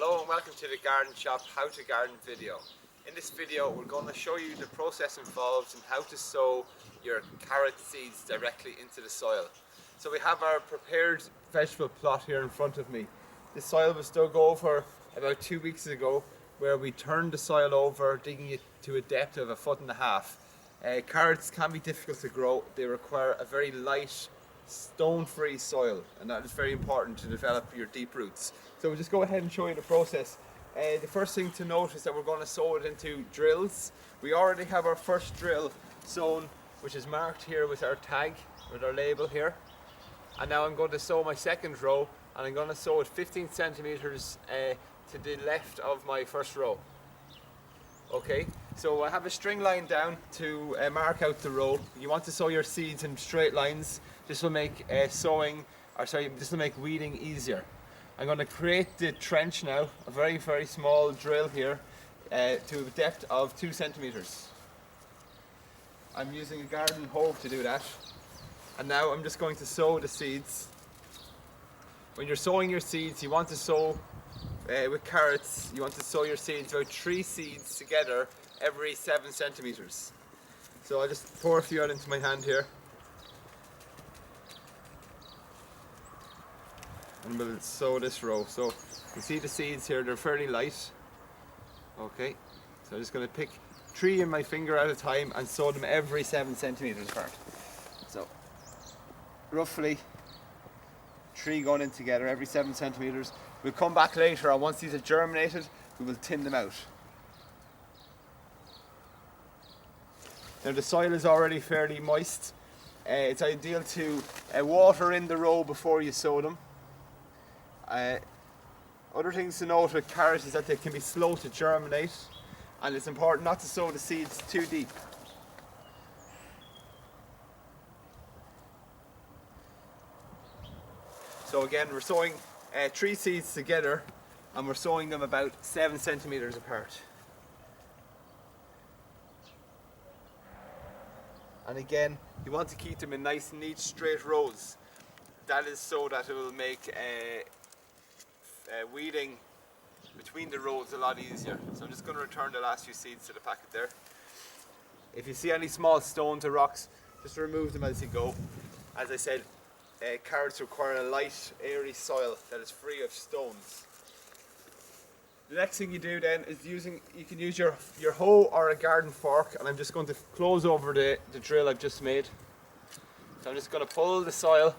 Hello and welcome to the Garden Shop How to Garden video. In this video we're going to show you the process involved in how to sow your carrot seeds directly into the soil. So we have our prepared vegetable plot here in front of me. The soil was dug over about 2 weeks ago, where we turned the soil over, digging it to a depth of 1.5 feet. Carrots can be difficult to grow. They require a very light, stone-free soil, and that is very important to develop your deep roots. So we'll just go ahead and show you the process. The first thing to note is that we're going to sow it into drills. We already have our first drill sown, which is marked here with our tag, with our label here. And now I'm going to sow my second row, and I'm going to sow it 15 centimeters to the left of my first row. Okay, so I have a string line down to mark out the row. You want to sow your seeds in straight lines. This will make this will make weeding easier. I'm going to create the trench now, a very, very small drill here to a depth of 2 centimeters. I'm using a garden hoe to do that. And now I'm just going to sow the seeds. When you're sowing your seeds, you want to sow with carrots, you want to sow your seeds about 3 seeds together every 7 centimeters. So I'll just pour a few out into my hand here. And we'll sow this row. So you see the seeds here, they're fairly light. Okay, so I'm just going to pick 3 in my finger at a time and sow them every 7 centimeters apart. So roughly 3 going in together every 7 centimeters. We'll come back later, and once these are germinated, we will tin them out. Now the soil is already fairly moist. It's ideal to water in the row before you sow them. Other things to note with carrots is that they can be slow to germinate, and it's important not to sow the seeds too deep. So again, we're sowing 3 seeds together, and we're sowing them about 7 centimeters apart. And again, you want to keep them in nice, neat, straight rows. That is so that it will make weeding between the rows a lot easier. So I'm just going to return the last few seeds to the packet there. If you see any small stones or rocks, just remove them as you go. As I said, carrots require a light, airy soil that is free of stones. The next thing you do then is you can use your hoe or a garden fork, and I'm just going to close over the drill I've just made. So I'm just going to pull the soil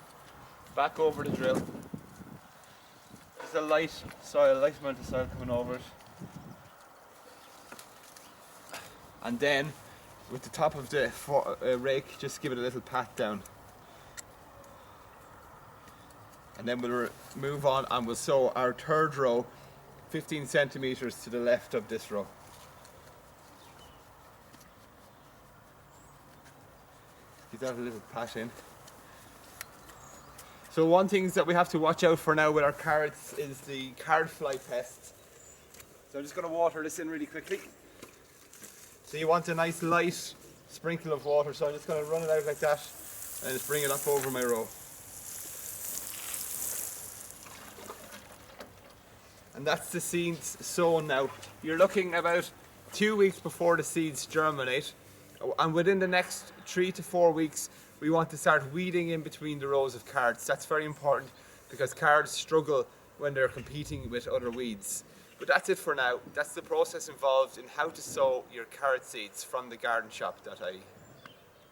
back over the drill. There's a light amount of soil coming over it. And then with the top of the rake, just give it a little pat down. And then we'll move on and we'll sow our third row 15 centimeters to the left of this row. Give that a little pat in. So one thing that we have to watch out for now with our carrots is the carrot fly pest. So I'm just going to water this in really quickly. So you want a nice light sprinkle of water, so I'm just going to run it out like that and just bring it up over my row. And that's the seeds sown now. You're looking about 2 weeks before the seeds germinate, and within the next 3 to 4 weeks we want to start weeding in between the rows of carrots. That's very important because carrots struggle when they're competing with other weeds. But that's it for now. That's the process involved in how to sow your carrot seeds from thegardenshop.ie.